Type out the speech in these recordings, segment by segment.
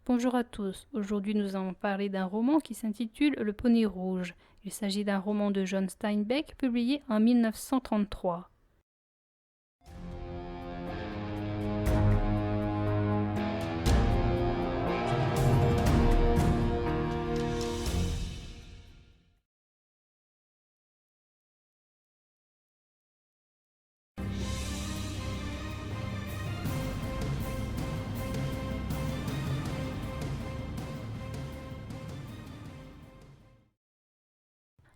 Bonjour à tous. Aujourd'hui, nous allons parler d'un roman qui s'intitule Le Poney Rouge. Il s'agit d'un roman de John Steinbeck publié en 1933.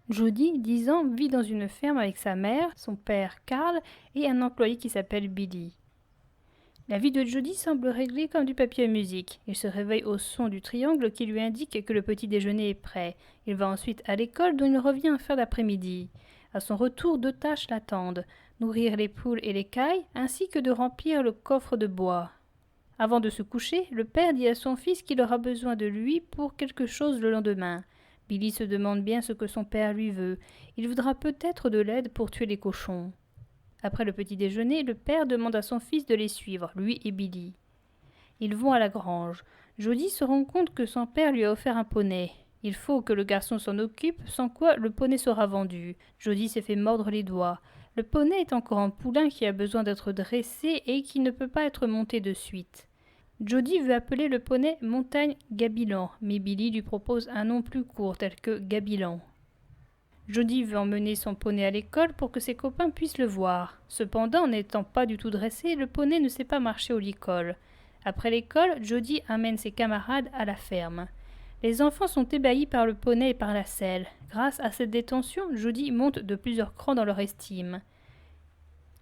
Jody, 10 ans, vit dans une ferme avec sa mère, son père Carl et un employé qui s'appelle Billy. La vie de Jody semble réglée comme du papier à musique. Il se réveille au son du triangle qui lui indique que le petit déjeuner est prêt. Il va ensuite à l'école dont il revient en fin d'après-midi. À son retour, 2 tâches l'attendent: nourrir les poules et les cailles, ainsi que de remplir le coffre de bois. Avant de se coucher, le père dit à son fils qu'il aura besoin de lui pour quelque chose le lendemain. Billy se demande bien ce que son père lui veut. Il voudra peut-être de l'aide pour tuer les cochons. Après le petit déjeuner, le père demande à son fils de les suivre, lui et Billy. Ils vont à la grange. Jody se rend compte que son père lui a offert un poney. Il faut que le garçon s'en occupe, sans quoi le poney sera vendu. Jody s'est fait mordre les doigts. Le poney est encore un poulain qui a besoin d'être dressé et qui ne peut pas être monté de suite. Jody veut appeler le poney Montagne Gabilan, mais Billy lui propose un nom plus court tel que Gabilan. Jody veut emmener son poney à l'école pour que ses copains puissent le voir. Cependant, n'étant pas du tout dressé, le poney ne sait pas marcher au licol. Après l'école, Jody amène ses camarades à la ferme. Les enfants sont ébahis par le poney et par la selle. Grâce à cette détention, Jody monte de plusieurs crans dans leur estime.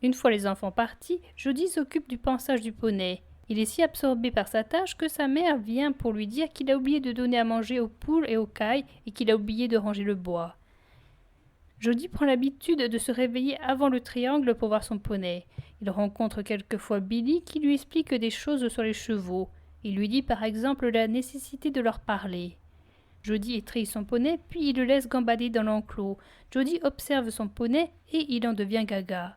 Une fois les enfants partis, Jody s'occupe du pansage du poney. Il est si absorbé par sa tâche que sa mère vient pour lui dire qu'il a oublié de donner à manger aux poules et aux cailles et qu'il a oublié de ranger le bois. Jody prend l'habitude de se réveiller avant le triangle pour voir son poney. Il rencontre quelquefois Billy qui lui explique des choses sur les chevaux. Il lui dit par exemple la nécessité de leur parler. Jody étrille son poney, puis il le laisse gambader dans l'enclos. Jody observe son poney et il en devient gaga.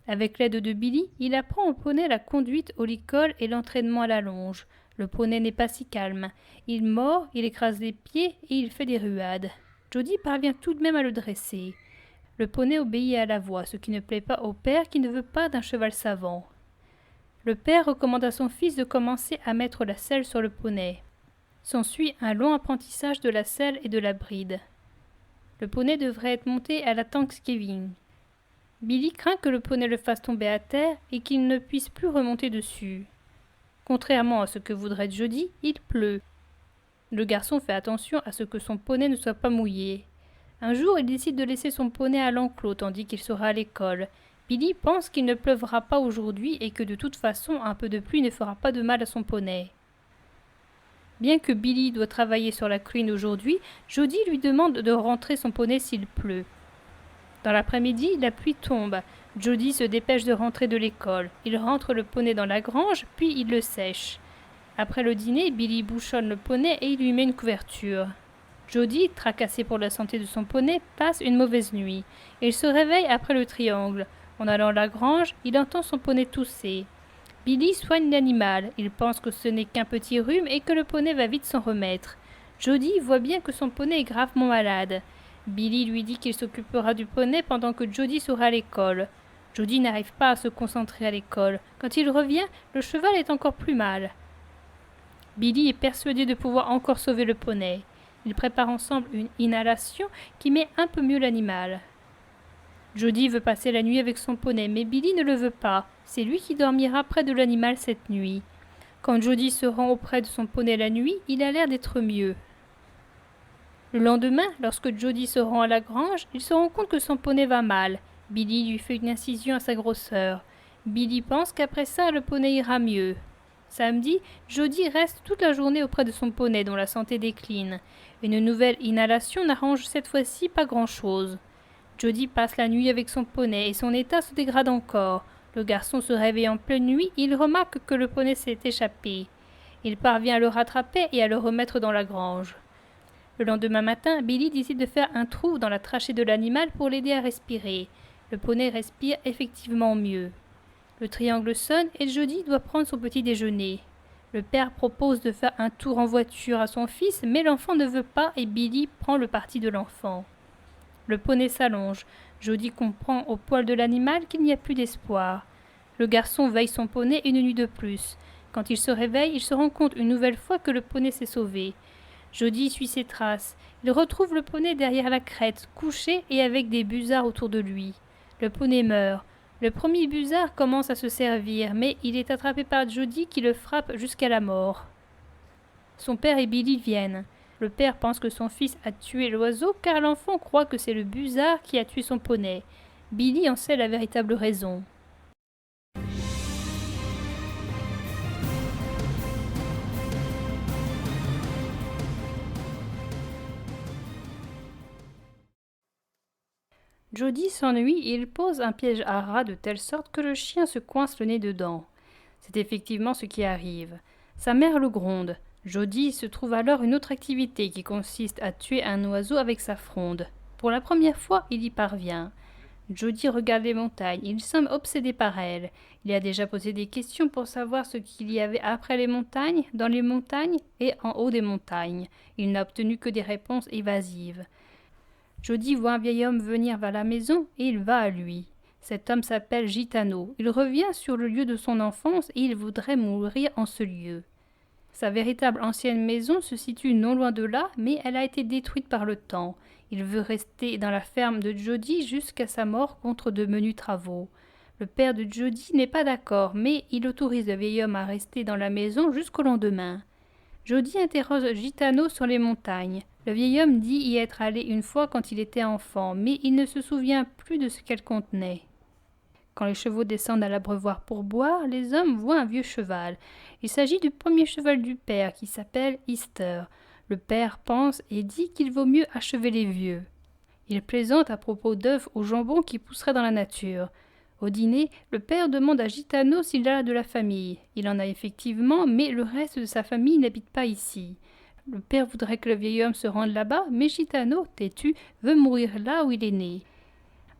Avec l'aide de Billy, il apprend au poney la conduite au licol et l'entraînement à la longe. Le poney n'est pas si calme. Il mord, il écrase les pieds et il fait des ruades. Jody parvient tout de même à le dresser. Le poney obéit à la voix, ce qui ne plaît pas au père qui ne veut pas d'un cheval savant. Le père recommande à son fils de commencer à mettre la selle sur le poney. S'ensuit un long apprentissage de la selle et de la bride. Le poney devrait être monté à la Thanksgiving. Billy craint que le poney le fasse tomber à terre et qu'il ne puisse plus remonter dessus. Contrairement à ce que voudrait Jody, il pleut. Le garçon fait attention à ce que son poney ne soit pas mouillé. Un jour, il décide de laisser son poney à l'enclos tandis qu'il sera à l'école. Billy pense qu'il ne pleuvra pas aujourd'hui et que de toute façon, un peu de pluie ne fera pas de mal à son poney. Bien que Billy doit travailler sur la colline aujourd'hui, Jody lui demande de rentrer son poney s'il pleut. Dans l'après-midi, la pluie tombe. Jody se dépêche de rentrer de l'école. Il rentre le poney dans la grange, puis il le sèche. Après le dîner, Billy bouchonne le poney et il lui met une couverture. Jody, tracassé pour la santé de son poney, passe une mauvaise nuit. Il se réveille après le triangle. En allant à la grange, il entend son poney tousser. Billy soigne l'animal. Il pense que ce n'est qu'un petit rhume et que le poney va vite s'en remettre. Jody voit bien que son poney est gravement malade. Billy lui dit qu'il s'occupera du poney pendant que Jody sera à l'école. Jody n'arrive pas à se concentrer à l'école. Quand il revient, le cheval est encore plus mal. Billy est persuadé de pouvoir encore sauver le poney. Ils préparent ensemble une inhalation qui met un peu mieux l'animal. Jody veut passer la nuit avec son poney, mais Billy ne le veut pas. C'est lui qui dormira près de l'animal cette nuit. Quand Jody se rend auprès de son poney la nuit, il a l'air d'être mieux. Le lendemain, lorsque Jody se rend à la grange, il se rend compte que son poney va mal. Billy lui fait une incision à sa grosseur. Billy pense qu'après ça, le poney ira mieux. Samedi, Jody reste toute la journée auprès de son poney dont la santé décline. Une nouvelle inhalation n'arrange cette fois-ci pas grand-chose. Jody passe la nuit avec son poney et son état se dégrade encore. Le garçon se réveille en pleine nuit et il remarque que le poney s'est échappé. Il parvient à le rattraper et à le remettre dans la grange. Le lendemain matin, Billy décide de faire un trou dans la trachée de l'animal pour l'aider à respirer. Le poney respire effectivement mieux. Le triangle sonne et Jody doit prendre son petit déjeuner. Le père propose de faire un tour en voiture à son fils, mais l'enfant ne veut pas et Billy prend le parti de l'enfant. Le poney s'allonge. Jody comprend au poil de l'animal qu'il n'y a plus d'espoir. Le garçon veille son poney une nuit de plus. Quand il se réveille, il se rend compte une nouvelle fois que le poney s'est sauvé. Jody suit ses traces. Il retrouve le poney derrière la crête, couché et avec des busards autour de lui. Le poney meurt. Le premier busard commence à se servir, mais il est attrapé par Jody qui le frappe jusqu'à la mort. Son père et Billy viennent. Le père pense que son fils a tué l'oiseau car l'enfant croit que c'est le busard qui a tué son poney. Billy en sait la véritable raison. Jody s'ennuie et il pose un piège à rat de telle sorte que le chien se coince le nez dedans. C'est effectivement ce qui arrive. Sa mère le gronde. Jody se trouve alors une autre activité qui consiste à tuer un oiseau avec sa fronde. Pour la première fois, il y parvient. Jody regarde les montagnes. Il semble obsédé par elles. Il a déjà posé des questions pour savoir ce qu'il y avait après les montagnes, dans les montagnes et en haut des montagnes. Il n'a obtenu que des réponses évasives. Jody voit un vieil homme venir vers la maison et il va à lui. Cet homme s'appelle Gitano. Il revient sur le lieu de son enfance et il voudrait mourir en ce lieu. Sa véritable ancienne maison se situe non loin de là, mais elle a été détruite par le temps. Il veut rester dans la ferme de Jody jusqu'à sa mort contre de menus travaux. Le père de Jody n'est pas d'accord, mais il autorise le vieil homme à rester dans la maison jusqu'au lendemain. Jody interroge Gitano sur les montagnes. Le vieil homme dit y être allé une fois quand il était enfant, mais il ne se souvient plus de ce qu'elle contenait. Quand les chevaux descendent à l'abreuvoir pour boire, les hommes voient un vieux cheval. Il s'agit du premier cheval du père, qui s'appelle Easter. Le père pense et dit qu'il vaut mieux achever les vieux. Il plaisante à propos d'œufs au jambon qui pousseraient dans la nature. Au dîner, le père demande à Gitano s'il a de la famille. Il en a effectivement, mais le reste de sa famille n'habite pas ici. Le père voudrait que le vieil homme se rende là-bas, mais Gitano, têtu, veut mourir là où il est né.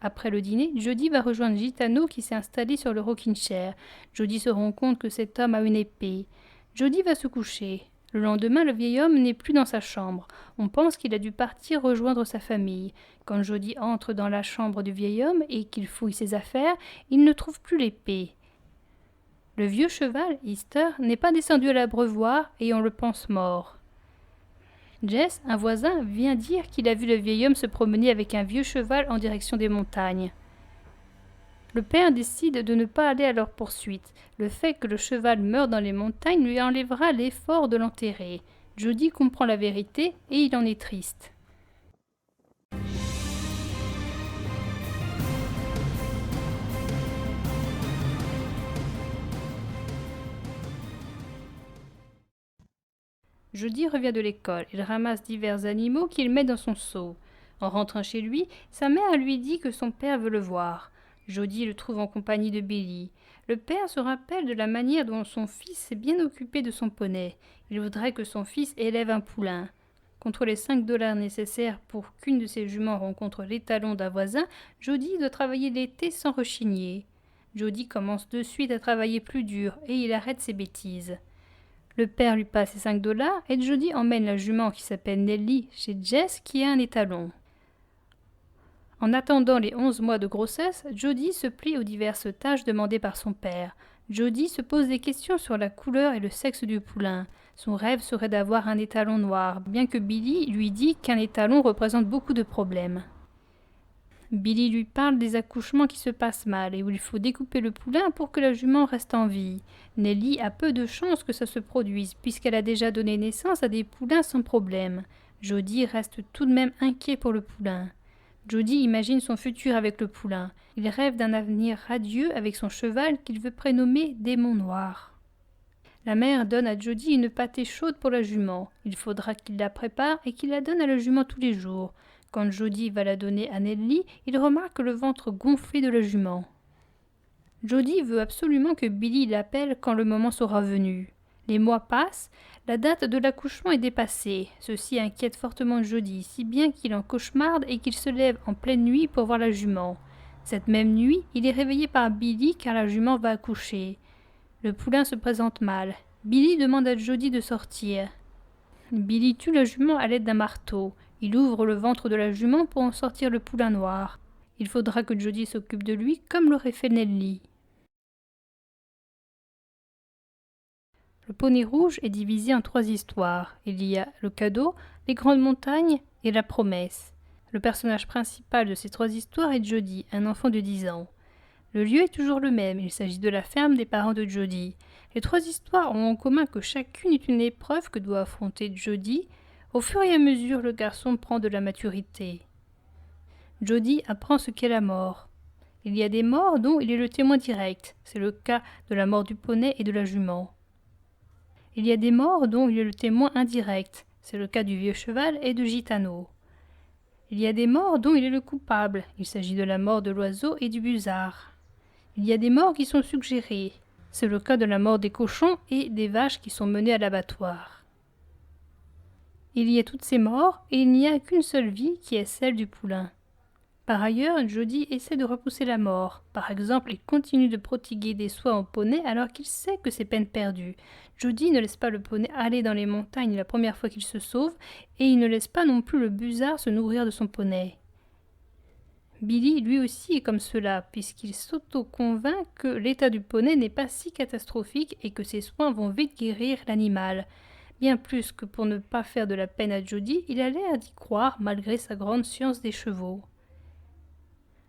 Après le dîner, Jody va rejoindre Gitano qui s'est installé sur le rocking chair. Jody se rend compte que cet homme a une épée. Jody va se coucher. Le lendemain, le vieil homme n'est plus dans sa chambre. On pense qu'il a dû partir rejoindre sa famille. Quand Jody entre dans la chambre du vieil homme et qu'il fouille ses affaires, il ne trouve plus l'épée. Le vieux cheval, Easter, n'est pas descendu à l'abreuvoir et on le pense mort. Jess, un voisin, vient dire qu'il a vu le vieil homme se promener avec un vieux cheval en direction des montagnes. Le père décide de ne pas aller à leur poursuite. Le fait que le cheval meure dans les montagnes lui enlèvera l'effort de l'enterrer. Jody comprend la vérité et il en est triste. Jody revient de l'école. Il ramasse divers animaux qu'il met dans son seau. En rentrant chez lui, sa mère lui dit que son père veut le voir. Jody le trouve en compagnie de Billy. Le père se rappelle de la manière dont son fils s'est bien occupé de son poney. Il voudrait que son fils élève un poulain. Contre les 5 $ nécessaires pour qu'une de ses juments rencontre l'étalon d'un voisin, Jody doit travailler l'été sans rechigner. Jody commence de suite à travailler plus dur et il arrête ses bêtises. Le père lui passe ses 5 $ et Jody emmène la jument qui s'appelle Nelly chez Jess qui a un étalon. En attendant les 11 mois de grossesse, Jody se plie aux diverses tâches demandées par son père. Jody se pose des questions sur la couleur et le sexe du poulain. Son rêve serait d'avoir un étalon noir, bien que Billy lui dit qu'un étalon représente beaucoup de problèmes. Billy lui parle des accouchements qui se passent mal et où il faut découper le poulain pour que la jument reste en vie. Nelly a peu de chances que ça se produise puisqu'elle a déjà donné naissance à des poulains sans problème. Jody reste tout de même inquiet pour le poulain. Jody imagine son futur avec le poulain. Il rêve d'un avenir radieux avec son cheval qu'il veut prénommer Démon Noir. La mère donne à Jody une pâtée chaude pour la jument. Il faudra qu'il la prépare et qu'il la donne à la jument tous les jours. Quand Jody va la donner à Nelly, il remarque le ventre gonflé de la jument. Jody veut absolument que Billy l'appelle quand le moment sera venu. Les mois passent, la date de l'accouchement est dépassée. Ceci inquiète fortement Jody, si bien qu'il en cauchemarde et qu'il se lève en pleine nuit pour voir la jument. Cette même nuit, il est réveillé par Billy car la jument va accoucher. Le poulain se présente mal. Billy demande à Jody de sortir. Billy tue la jument à l'aide d'un marteau. Il ouvre le ventre de la jument pour en sortir le poulain noir. Il faudra que Jody s'occupe de lui comme l'aurait fait Nelly. Le poney rouge est divisé en 3 histoires. Il y a le cadeau, les grandes montagnes et la promesse. Le personnage principal de ces 3 histoires est Jody, un enfant de 10 ans. Le lieu est toujours le même, il s'agit de la ferme des parents de Jody. Les 3 histoires ont en commun que chacune est une épreuve que doit affronter Jody. Au fur et à mesure, le garçon prend de la maturité. Jody apprend ce qu'est la mort. Il y a des morts dont il est le témoin direct. C'est le cas de la mort du poney et de la jument. Il y a des morts dont il est le témoin indirect. C'est le cas du vieux cheval et de Gitano. Il y a des morts dont il est le coupable. Il s'agit de la mort de l'oiseau et du busard. Il y a des morts qui sont suggérées. C'est le cas de la mort des cochons et des vaches qui sont menées à l'abattoir. Il y a toutes ces morts et il n'y a qu'une seule vie qui est celle du poulain. Par ailleurs, Jody essaie de repousser la mort. Par exemple, il continue de prodiguer des soies au poney alors qu'il sait que c'est peine perdue. Jody ne laisse pas le poney aller dans les montagnes la première fois qu'il se sauve et il ne laisse pas non plus le busard se nourrir de son poney. Billy, lui aussi, est comme cela, puisqu'il s'auto-convainc que l'état du poney n'est pas si catastrophique et que ses soins vont vite guérir l'animal. Bien plus que pour ne pas faire de la peine à Jody, il a l'air d'y croire malgré sa grande science des chevaux.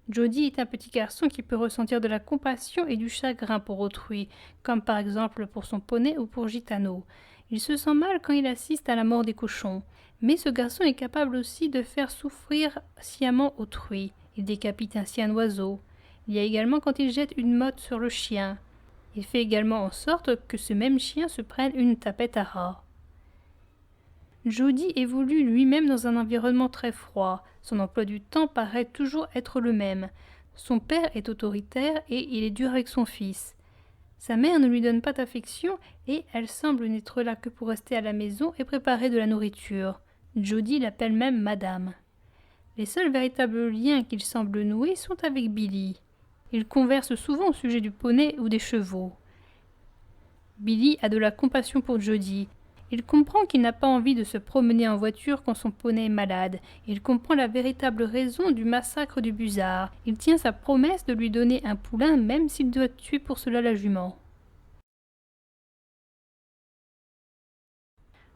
Jody est un petit garçon qui peut ressentir de la compassion et du chagrin pour autrui, comme par exemple pour son poney ou pour Gitano. Il se sent mal quand il assiste à la mort des cochons, mais ce garçon est capable aussi de faire souffrir sciemment autrui. Il décapite ainsi un oiseau. Il y a également quand il jette une motte sur le chien. Il fait également en sorte que ce même chien se prenne une tapette à rat. Jody évolue lui-même dans un environnement très froid. Son emploi du temps paraît toujours être le même. Son père est autoritaire et il est dur avec son fils. Sa mère ne lui donne pas d'affection et elle semble n'être là que pour rester à la maison et préparer de la nourriture. Jody l'appelle même Madame. Les seuls véritables liens qu'il semble nouer sont avec Billy. Ils conversent souvent au sujet du poney ou des chevaux. Billy a de la compassion pour Jody. Il comprend qu'il n'a pas envie de se promener en voiture quand son poney est malade. Il comprend la véritable raison du massacre du busard. Il tient sa promesse de lui donner un poulain même s'il doit tuer pour cela la jument.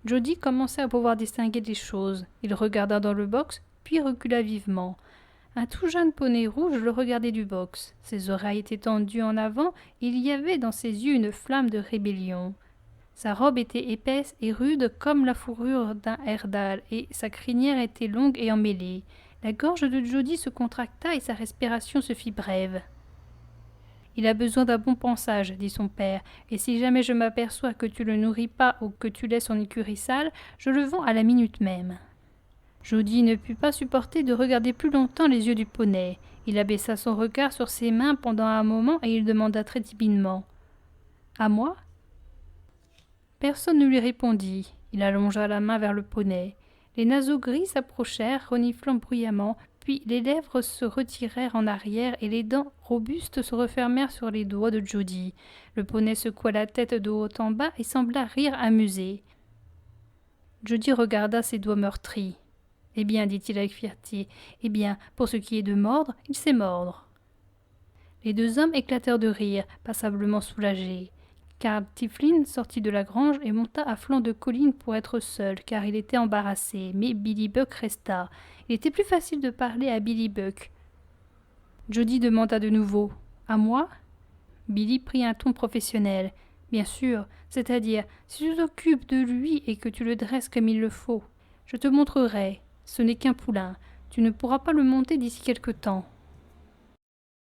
Jody commençait à pouvoir distinguer des choses. Il regarda dans le box, puis recula vivement. Un tout jeune poney rouge le regardait du box. Ses oreilles étaient tendues en avant et il y avait dans ses yeux une flamme de rébellion. Sa robe était épaisse et rude comme la fourrure d'un herdal, et sa crinière était longue et emmêlée. La gorge de Jody se contracta et sa respiration se fit brève. « Il a besoin d'un bon pansage, dit son père, et si jamais je m'aperçois que tu le nourris pas ou que tu laisses son écurie sale, je le vends à la minute même. » Jody ne put pas supporter de regarder plus longtemps les yeux du poney. Il abaissa son regard sur ses mains pendant un moment et il demanda très timidement « À moi ?» Personne ne lui répondit. Il allongea la main vers le poney. Les naseaux gris s'approchèrent, reniflant bruyamment, puis les lèvres se retirèrent en arrière et les dents robustes se refermèrent sur les doigts de Jody. Le poney secoua la tête de haut en bas et sembla rire amusé. Jody regarda ses doigts meurtris. « Eh bien, dit-il avec fierté, eh bien, pour ce qui est de mordre, il sait mordre. » Les 2 hommes éclatèrent de rire, passablement soulagés. Carl Tiflin sortit de la grange et monta à flanc de colline pour être seul, car il était embarrassé, mais Billy Buck resta. Il était plus facile de parler à Billy Buck. Jody demanda de nouveau « À moi ?» Billy prit un ton professionnel. « Bien sûr, c'est-à-dire, si tu t'occupes de lui et que tu le dresses comme il le faut. Je te montrerai. Ce n'est qu'un poulain. Tu ne pourras pas le monter d'ici quelque temps. »